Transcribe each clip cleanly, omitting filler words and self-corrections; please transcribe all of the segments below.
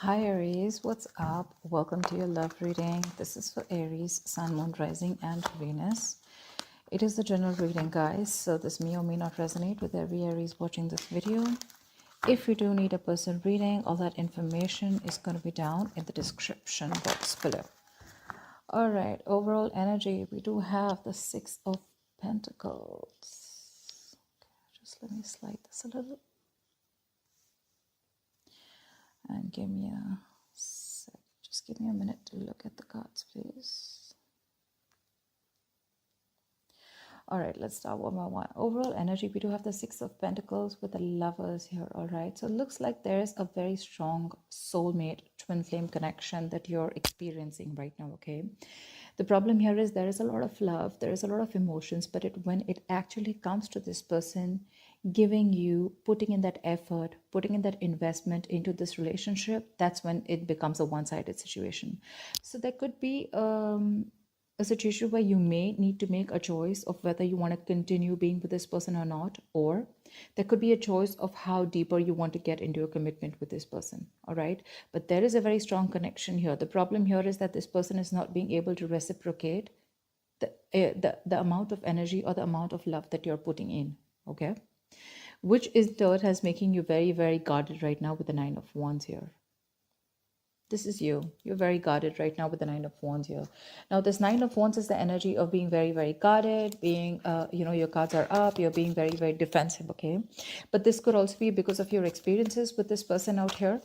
Hi Aries, what's up? Welcome to your love reading. This is for Aries, Sun, Moon, Rising, and Venus. It is the general reading, guys, so this may or may not resonate with every Aries watching this video. If you do need a personal reading, all that information is going to be down in the description box below. All right, overall energy, we do have the Six of Pentacles. Okay, just let me slide this a little and give me a sec. Just give me a minute to look at the cards, please. All right, let's start one by one. Overall energy, we do have the Six of Pentacles with the Lovers here. All right, so it looks like there's a very strong soulmate twin flame connection that you're experiencing right now. Okay, the problem here is there is a lot of love, there is a lot of emotions, but when it actually comes to this person giving you, putting in that effort, putting in that investment into this relationship, that's when it becomes a one-sided situation. So there could be a situation where you may need to make a choice of whether you want to continue being with this person or not, or there could be a choice of how deeper you want to get into a commitment with this person. All right, but there is a very strong connection here. The problem here is that this person is not being able to reciprocate the amount of energy or the amount of love that you're putting in. Okay, which is third has making you very, very guarded right now with the Nine of Wands here. This is you. You're very guarded right now with the Nine of Wands here. Now, this Nine of Wands is the energy of being very, very guarded, being, your cards are up, you're being very, very defensive, okay? But this could also be because of your experiences with this person out here,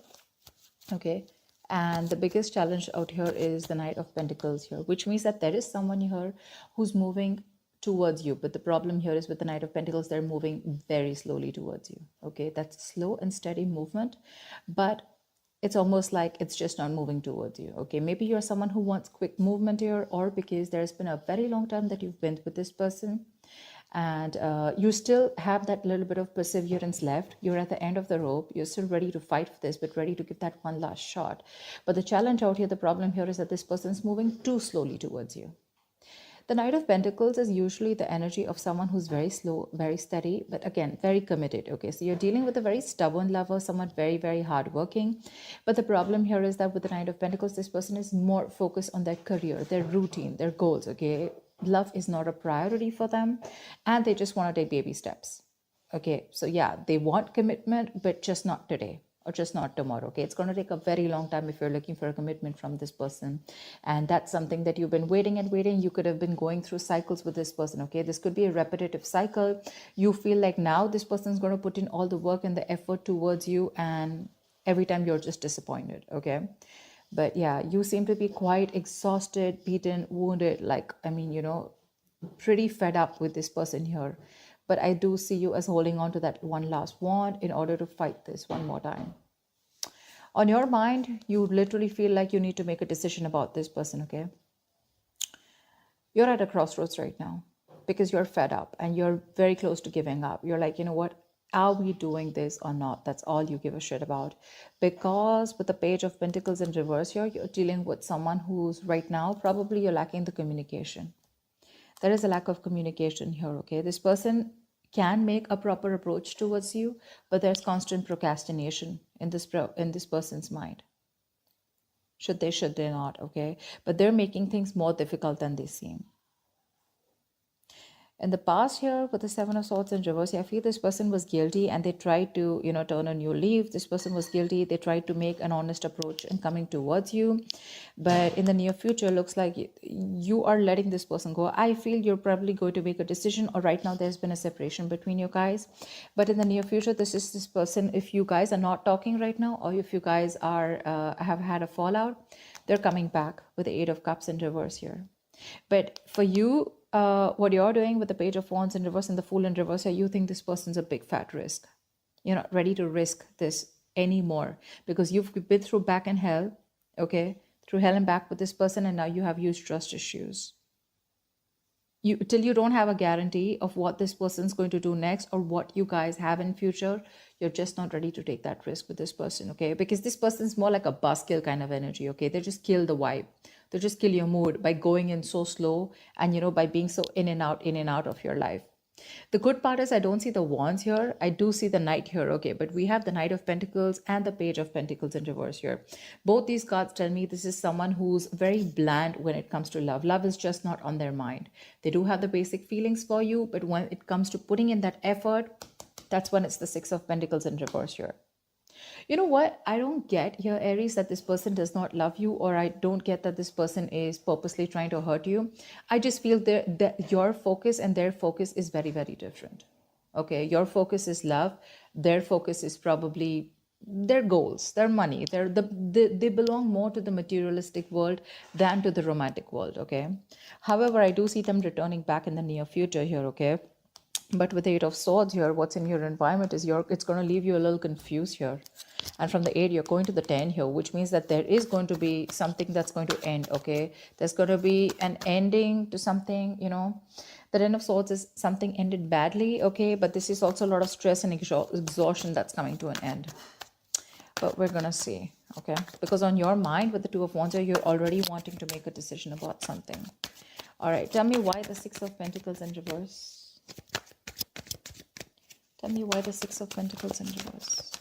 okay? And the biggest challenge out here is the Knight of Pentacles here, which means that there is someone here who's moving towards you. But the problem here is with the Knight of Pentacles, they're moving very slowly towards you, okay? That's slow and steady movement, but it's almost like it's just not moving towards you. Okay, maybe you're someone who wants quick movement here, or because there's been a very long time that you've been with this person and you still have that little bit of perseverance left. You're at the end of the rope, you're still ready to fight for this, but ready to give that one last shot. But the challenge out here, the problem here is that this person's moving too slowly towards you. The Knight of Pentacles is usually the energy of someone who's very slow, very steady, but again, very committed. Okay, so you're dealing with a very stubborn lover, someone very, very hardworking. But the problem here is that with the Knight of Pentacles, this person is more focused on their career, their routine, their goals. Okay, love is not a priority for them, and they just want to take baby steps. Okay, so yeah, they want commitment, but just not today or just not tomorrow. Okay, it's going to take a very long time if you're looking for a commitment from this person, and that's something that you've been waiting and waiting. You could have been going through cycles with this person. Okay, this could be a repetitive cycle. You feel like now this person's going to put in all the work and the effort towards you, and every time you're just disappointed. Okay, but yeah, you seem to be quite exhausted, beaten, wounded, like, I mean, pretty fed up with this person here. But I do see you as holding on to that one last wand in order to fight this one more time. On your mind, you literally feel like you need to make a decision about this person, okay? You're at a crossroads right now because you're fed up and you're very close to giving up. You're like, you know what? Are we doing this or not? That's all you give a shit about. Because with the Page of Pentacles in reverse here, you're dealing with someone who's right now, probably you're lacking the communication. There is a lack of communication here, okay? This person can make a proper approach towards you, but there's constant procrastination in this person's mind. Should they not, okay? But they're making things more difficult than they seem. In the past here, with the Seven of Swords in reverse, I feel this person was guilty and they tried to, turn a new leaf. This person was guilty. They tried to make an honest approach in coming towards you. But in the near future, looks like you are letting this person go. I feel you're probably going to make a decision, or right now there's been a separation between you guys. But in the near future, this is this person, if you guys are not talking right now, or if you guys are have had a fallout, they're coming back with the Eight of Cups in reverse here. But for you, what you're doing with the Page of Wands in reverse and the Fool in reverse, you think this person's a big fat risk. You're not ready to risk this anymore because you've been through back and hell, okay, through hell and back with this person, and now you have huge trust issues. Till you don't have a guarantee of what this person's going to do next or what you guys have in future, you're just not ready to take that risk with this person, okay? Because this person's more like a buzzkill kind of energy, okay? They just kill the vibe. They just kill your mood by going in so slow and, by being so in and out of your life. The good part is I don't see the wands here. I do see the knight here, okay? But we have the knight of pentacles and the page of pentacles in reverse here. Both these cards tell me this is someone who's very bland when it comes to love. Love is just not on their mind. They do have the basic feelings for you, but when it comes to putting in that effort, that's when it's the six of pentacles in reverse here. You know what? I don't get here, Aries, that this person does not love you, or I don't get that this person is purposely trying to hurt you. I just feel that your focus and their focus is very, very different. Okay, your focus is love. Their focus is probably their goals, their money. They belong more to the materialistic world than to the romantic world. Okay. However, I do see them returning back in the near future here. Okay. But with the Eight of Swords here, what's in your environment is it's going to leave you a little confused here. And from the 8, you're going to the 10 here, which means that there is going to be something that's going to end, okay? There's going to be an ending to something, you know. The 10 of Swords is something ended badly, okay? But this is also a lot of stress and exhaustion that's coming to an end. But we're going to see, okay? Because on your mind, with the 2 of Wands here, you're already wanting to make a decision about something. All right, tell me why the 6 of Pentacles in reverse. Tell me why the 6 of Pentacles in reverse.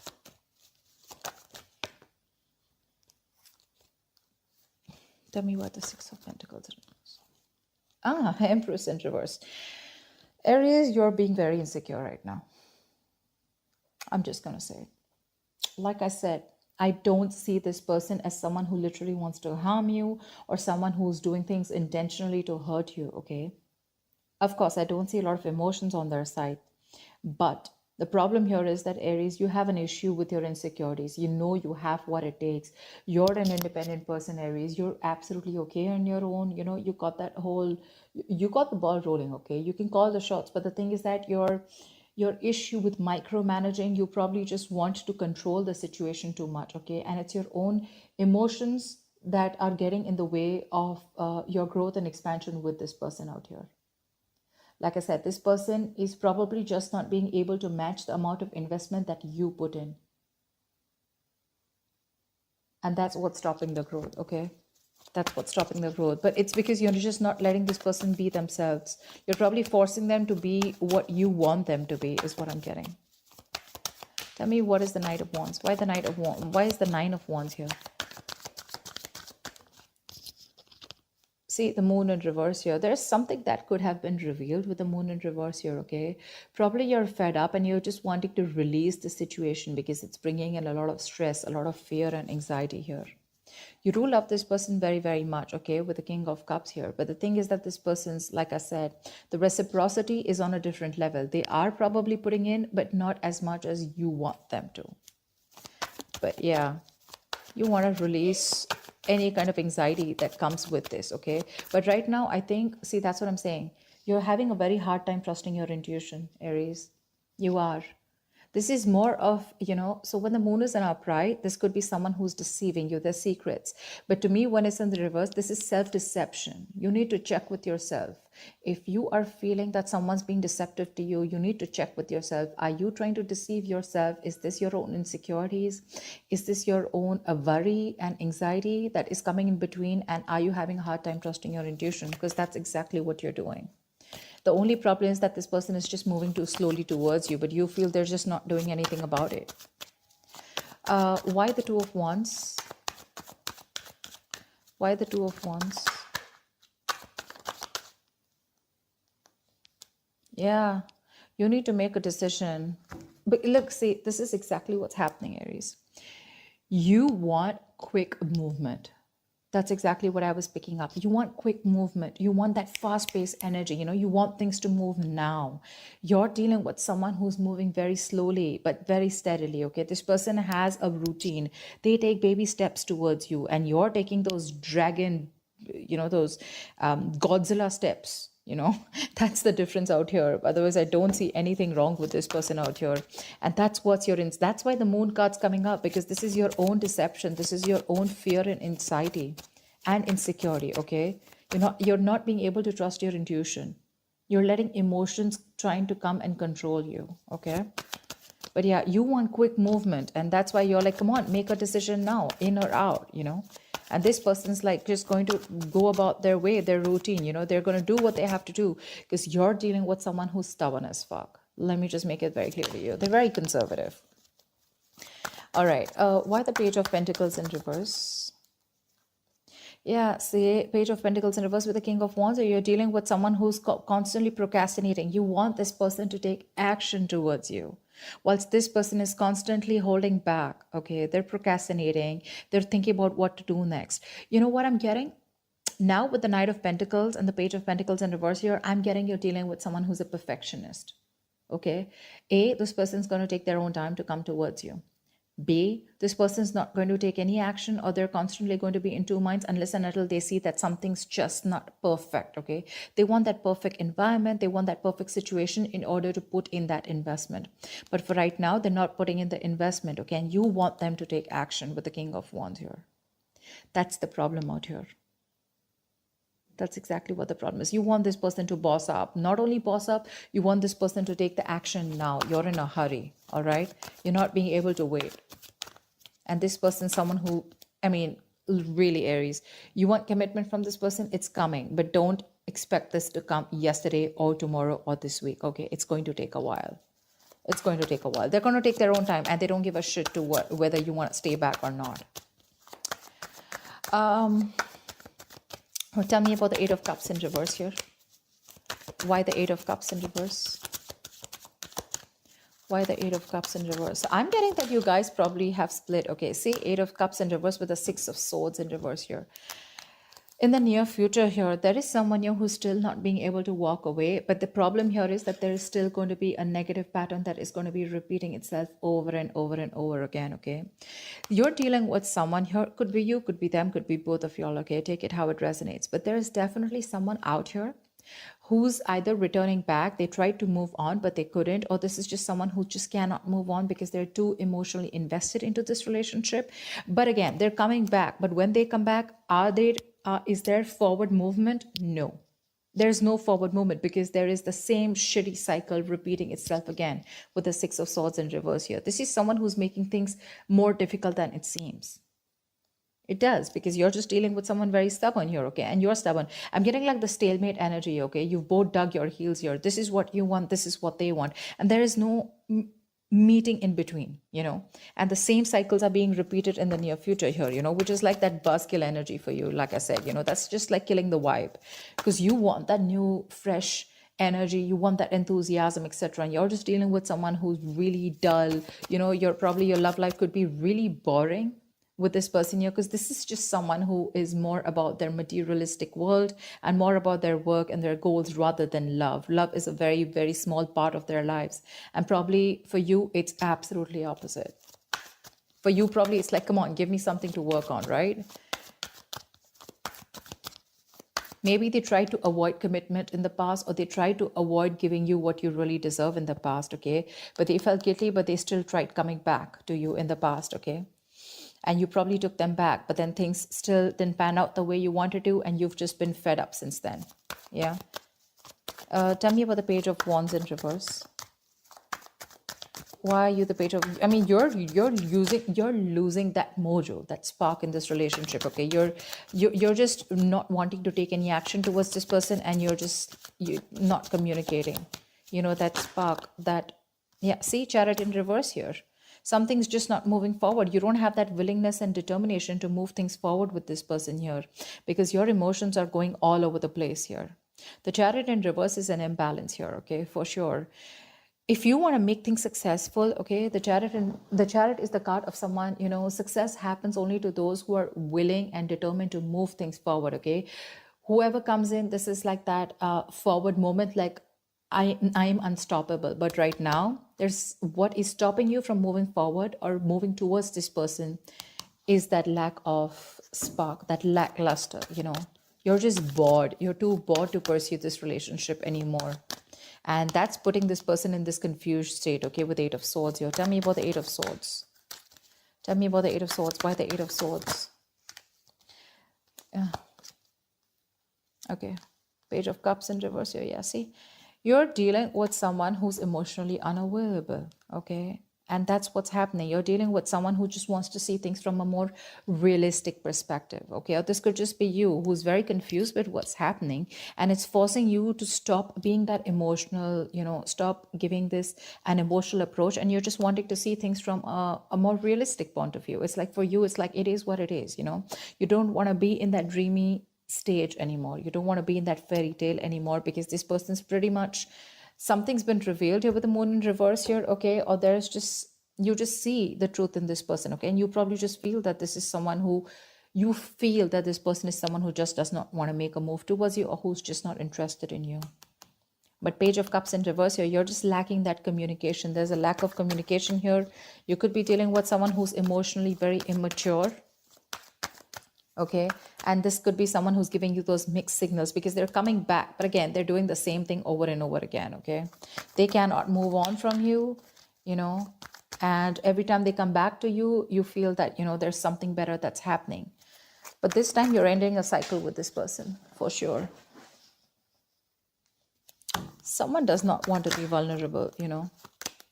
Tell me why the 6 of Pentacles in reverse. Ah, Empress in reverse. Aries, you're being very insecure right now. I'm just going to say it. Like I said, I don't see this person as someone who literally wants to harm you or someone who's doing things intentionally to hurt you, okay? Of course, I don't see a lot of emotions on their side. But the problem here is that, Aries, you have an issue with your insecurities. You know you have what it takes. You're an independent person, Aries. You're absolutely okay on your own. You know, you got you got the ball rolling, okay? You can call the shots. But the thing is that your issue with micromanaging, you probably just want to control the situation too much, okay? And it's your own emotions that are getting in the way of your growth and expansion with this person out here. Like I said, this person is probably just not being able to match the amount of investment that you put in. And that's what's stopping the growth, okay? That's what's stopping the growth. But it's because you're just not letting this person be themselves. You're probably forcing them to be what you want them to be, is what I'm getting. Tell me, what is the Knight of Wands? Why the Knight of Wands? Why is the 9 of Wands here? See, the moon in reverse here. There's something that could have been revealed with the moon in reverse here, okay? Probably you're fed up and you're just wanting to release the situation because it's bringing in a lot of stress, a lot of fear and anxiety here. You do love this person very, very much, okay, with the King of Cups here. But the thing is that this person's, like I said, the reciprocity is on a different level. They are probably putting in, but not as much as you want them to. But yeah, you want to release any kind of anxiety that comes with this, okay? But right now, I think, see, that's what I'm saying. You're having a very hard time trusting your intuition, Aries. You are. This is more of, you know, so when the moon is in upright, this could be someone who's deceiving you, their secrets. But to me, when it's in the reverse, this is self-deception. You need to check with yourself. If you are feeling that someone's being deceptive to you, you need to check with yourself. Are you trying to deceive yourself? Is this your own insecurities? Is this your own worry and anxiety that is coming in between? And are you having a hard time trusting your intuition? Because that's exactly what you're doing. The only problem is that this person is just moving too slowly towards you, but you feel they're just not doing anything about it. Why the Two of Wands? Why the Two of Wands? Yeah, you need to make a decision. But look, see, this is exactly what's happening, Aries. You want quick movement. That's exactly what I was picking up. You want quick movement. You want that fast-paced energy. You know, you want things to move now. You're dealing with someone who's moving very slowly, but very steadily, okay? This person has a routine. They take baby steps towards you, and you're taking those dragon, you know, those Godzilla steps. You know, that's the difference out here. Otherwise, I don't see anything wrong with this person out here. And that's what's that's why the moon card's coming up, because this is your own deception. This is your own fear and anxiety and insecurity, okay? You're not being able to trust your intuition. You're letting emotions trying to come and control you, okay? But yeah, you want quick movement. And that's why you're like, come on, make a decision now, in or out, you know? And this person's like just going to go about their way, their routine, you know, they're going to do what they have to do, because you're dealing with someone who's stubborn as fuck. Let me just make it very clear to you. They're very conservative. All right. Why the Page of Pentacles in reverse? Yeah, see, Page of Pentacles in reverse with the King of Wands. So you're dealing with someone who's constantly procrastinating. You want this person to take action towards you, whilst this person is constantly holding back. Okay, they're procrastinating. They're thinking about what to do next. You know what I'm getting? Now with the Knight of Pentacles and the Page of Pentacles in reverse here, I'm getting you're dealing with someone who's a perfectionist. Okay, this person's going to take their own time to come towards you. B, this person's not going to take any action, or they're constantly going to be in two minds unless and until they see that something's just not perfect. Okay, they want that perfect environment, they want that perfect situation in order to put in that investment. But for right now, they're not putting in the investment. Okay, and you want them to take action with the King of Wands here. That's the problem out here. That's exactly what the problem is. You want this person to boss up. Not only boss up, you want this person to take the action now. You're in a hurry, all right? You're not being able to wait. And this person, someone who, I mean, really Aries, you want commitment from this person, it's coming. But don't expect this to come yesterday or tomorrow or this week, okay? It's going to take a while. It's going to take a while. They're going to take their own time, and they don't give a shit to whether you want to stay back or not. Tell me about the Eight of Cups in reverse here. Why the Eight of Cups in reverse? Why the Eight of Cups in reverse? I'm getting that you guys probably have split. Okay, see, Eight of Cups in reverse with the Six of Swords in reverse here. In the near future here, there is someone here who's still not being able to walk away. But the problem here is that there is still going to be a negative pattern that is going to be repeating itself over and over and over again, okay? You're dealing with someone here. Could be you, could be them, could be both of y'all, okay? Take it how it resonates. But there is definitely someone out here who's either returning back, they tried to move on, but they couldn't, or this is just someone who just cannot move on because they're too emotionally invested into this relationship. But again, they're coming back. But when they come back, is there forward movement? No. There's no forward movement because there is the same shitty cycle repeating itself again with the Six of Swords in reverse here. This is someone who's making things more difficult than it seems. It does, because you're just dealing with someone very stubborn here, okay? And you're stubborn. I'm getting like the stalemate energy, okay? You've both dug your heels here. This is what you want. This is what they want. And there is no meeting in between, you know? And the same cycles are being repeated in the near future here, you know, which is like that buzzkill energy for you. Like I said, you know, that's just like killing the vibe, because you want that new, fresh energy, you want that enthusiasm, etc. And you're just dealing with someone who's really dull. You know, your love life could be really boring with this person here, because this is just someone who is more about their materialistic world and more about their work and their goals rather than love. Love is a very, very small part of their lives. And probably for you, it's absolutely opposite. For you, probably it's like, come on, give me something to work on, right? Maybe they tried to avoid commitment in the past, or they tried to avoid giving you what you really deserve in the past, okay? But they felt guilty, but they still tried coming back to you in the past, okay? And you probably took them back, but then things still didn't pan out the way you wanted to, and you've just been fed up since then. Yeah. Tell me about the Page of Wands in reverse. Why are you the Page of? I mean, you're losing that mojo, that spark in this relationship. Okay, you're just not wanting to take any action towards this person, and you're not communicating. You know, that spark, that, yeah. See, Chariot in reverse here. Something's just not moving forward. You don't have that willingness and determination to move things forward with this person here, because your emotions are going all over the place here. The Chariot in reverse is an imbalance here, okay, for sure. If you want to make things successful, okay, the Chariot is the card of someone, you know, success happens only to those who are willing and determined to move things forward, okay? Whoever comes in, this is like that forward moment, like, I am unstoppable. But right now, there's what is stopping you from moving forward or moving towards this person is that lack of spark, that lackluster, you know. You're just bored. You're too bored to pursue this relationship anymore. And that's putting this person in this confused state, okay, with Eight of Swords here. Tell me about the Eight of Swords. Tell me about the Eight of Swords. Why the Eight of Swords? Okay. Page of Cups in reverse here. Yeah, see? You're dealing with someone who's emotionally unavailable, okay? And that's what's happening. You're dealing with someone who just wants to see things from a more realistic perspective. Okay. Or this could just be you who's very confused with what's happening. And it's forcing you to stop being that emotional, stop giving this an emotional approach. And you're just wanting to see things from a more realistic point of view. It's like for you, it's like it is what it is. You don't want to be in that dreamy stage anymore. You don't want to be in that fairy tale anymore, because this person's pretty much, something's been revealed here with the moon in reverse here, okay? Or there's just, you just see the truth in this person, okay? And you probably just feel that this is someone who, you feel that this person is someone who just does not want to make a move towards you, or who's just not interested in you. But Page of Cups in reverse here, you're just lacking that communication. There's a lack of communication here. You could be dealing with someone who's emotionally very immature, okay? And this could be someone who's giving you those mixed signals, because they're coming back, but again, they're doing the same thing over and over again, okay? They cannot move on from you, and every time they come back to you, you feel that, there's something better that's happening. But this time you're ending a cycle with this person, for sure. Someone does not want to be vulnerable,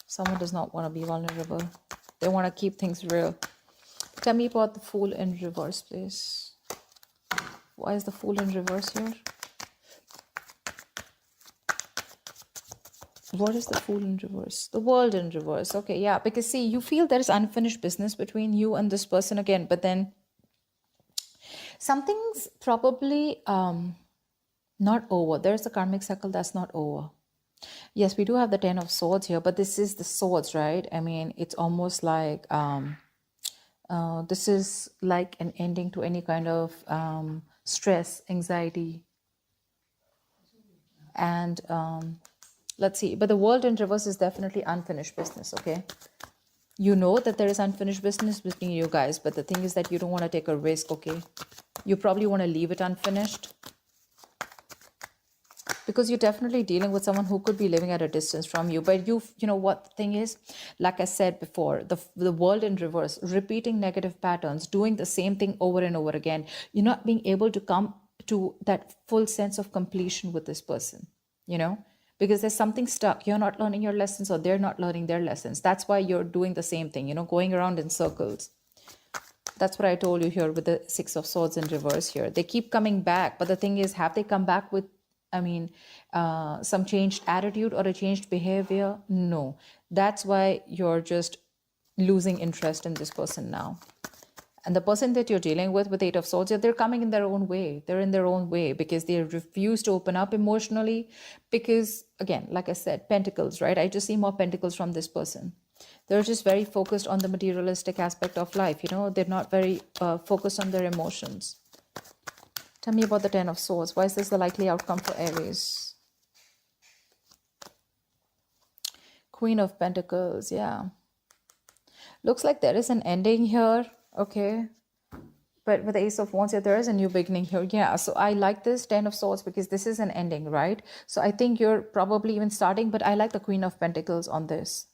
Someone does not want to be vulnerable. They want to keep things real. Tell me about the Fool in reverse, please. Why is the Fool in reverse here? What is the Fool in reverse? The World in reverse. Okay, yeah, because see, you feel there is unfinished business between you and this person again, but then something's probably not over. There's a karmic cycle that's not over. Yes, we do have the Ten of Swords here, but this is the swords, right? I mean, it's almost like this is like an ending to any kind of stress, anxiety, and let's see. But the World in reverse is definitely unfinished business, okay? You know that there is unfinished business between you guys, but the thing is that you don't want to take a risk, okay? You probably want to leave it unfinished, because you're definitely dealing with someone who could be living at a distance from you. But you know what the thing is, like I said before, the World in reverse, repeating negative patterns, doing the same thing over and over again. You're not being able to come to that full sense of completion with this person, because there's something stuck. You're not learning your lessons, or they're not learning their lessons. That's why you're doing the same thing, going around in circles. That's what I told you here with the Six of Swords in reverse here. They keep coming back, but the thing is, have they come back with, some changed attitude or a changed behavior? No. That's why you're just losing interest in this person now. And the person that you're dealing with Eight of Swords, they're coming in their own way. They're in their own way because they refuse to open up emotionally. Because, again, like I said, Pentacles, right? I just see more Pentacles from this person. They're just very focused on the materialistic aspect of life. They're not very focused on their emotions. Tell me about the Ten of Swords. Why is this the likely outcome for Aries? Queen of Pentacles, yeah. Looks like there is an ending here, okay? But with the Ace of Wands here, there is a new beginning here. Yeah, so I like this Ten of Swords because this is an ending, right? So I think you're probably even starting, but I like the Queen of Pentacles on this.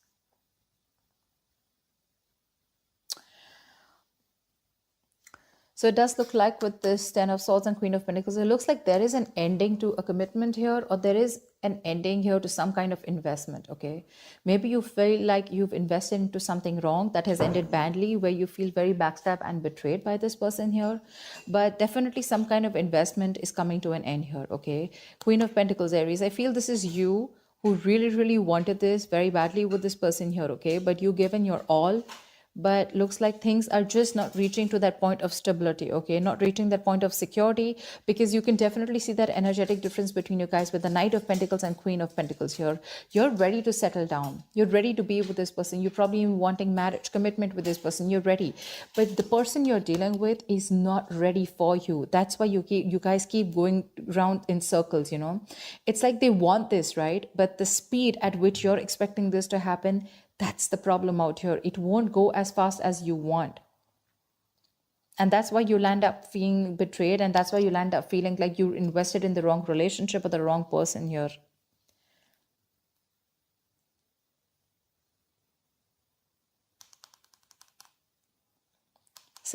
So it does look like with this Ten of Swords and Queen of Pentacles, it looks like there is an ending to a commitment here, or there is an ending here to some kind of investment, okay? Maybe you feel like you've invested into something wrong that has ended badly, where you feel very backstabbed and betrayed by this person here. But definitely some kind of investment is coming to an end here, okay? Queen of Pentacles, Aries, I feel this is you who really, really wanted this very badly with this person here, okay? But you've given your all. But looks like things are just not reaching to that point of stability, okay? Not reaching that point of security, because you can definitely see that energetic difference between you guys with the Knight of Pentacles and Queen of Pentacles here. You're ready to settle down. You're ready to be with this person. You're probably even wanting marriage, commitment with this person. You're ready. But the person you're dealing with is not ready for you. That's why you guys keep going around in circles, It's like they want this, right? But the speed at which you're expecting this to happen, that's the problem out here. It won't go as fast as you want. And that's why you land up feeling betrayed. And that's why you land up feeling like you invested in the wrong relationship or the wrong person here.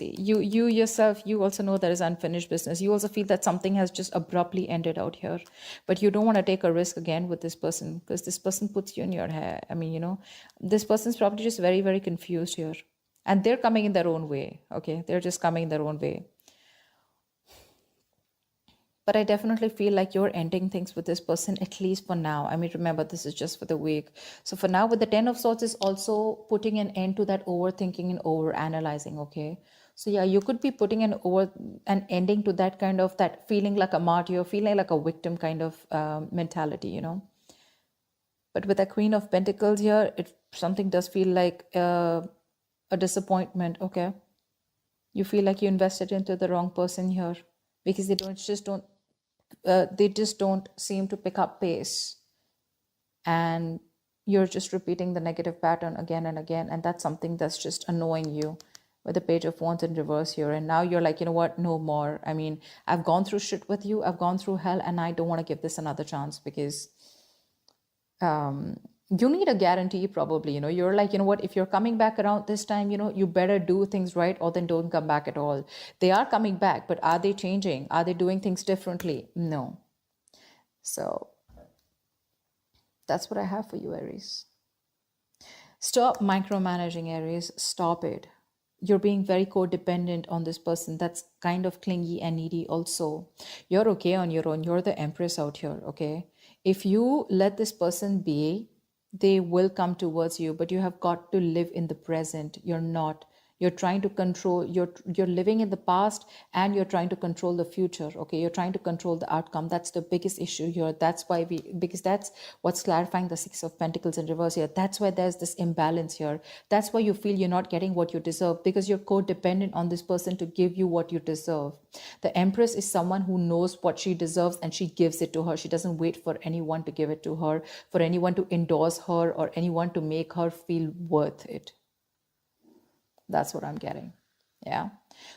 see, you yourself, you also know there is unfinished business. You also feel that something has just abruptly ended out here, but you don't want to take a risk again with this person because this person puts you in your hair. I mean, this person's probably just very, very confused here, and they're coming in their own way. Okay, they're just coming in their own way. But I definitely feel like you're ending things with this person, at least for now. I mean, remember, this is just for the week. So for now, with the Ten of Swords is also putting an end to that overthinking and over analyzing. Okay. So yeah, you could be putting an ending to that kind of, that feeling like a martyr, feeling like a victim kind of mentality. But with the Queen of Pentacles here, something does feel like a disappointment. Okay. You feel like you invested into the wrong person here because they just don't seem to pick up pace, and you're just repeating the negative pattern again and again, and that's something that's just annoying you with the Page of Wands in reverse here. And now you're like, you know what, no more. I mean, I've gone through shit with you, I've gone through hell, and I don't want to give this another chance because you need a guarantee probably. You're like, you know what, if you're coming back around this time, you better do things right, or then don't come back at all. They are coming back, but are they changing? Are they doing things differently? No. So that's what I have for you, Aries. Stop micromanaging, Aries. Stop it. You're being very codependent on this person that's kind of clingy and needy also. You're okay on your own. You're the Empress out here, okay? If you let this person be, they will come towards you, but you have got to live in the present. You're trying to control, you're living in the past, and you're trying to control the future. Okay, you're trying to control the outcome. That's the biggest issue here. Because that's what's clarifying the Six of Pentacles in reverse here. That's why there's this imbalance here. That's why you feel you're not getting what you deserve, because you're codependent on this person to give you what you deserve. The Empress is someone who knows what she deserves and she gives it to her. She doesn't wait for anyone to give it to her, for anyone to endorse her, or anyone to make her feel worth it. That's what I'm getting. Yeah.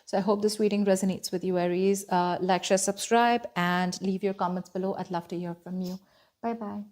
So I hope this reading resonates with you, Aries. Like, share, subscribe, and leave your comments below. I'd love to hear from you. Bye-bye.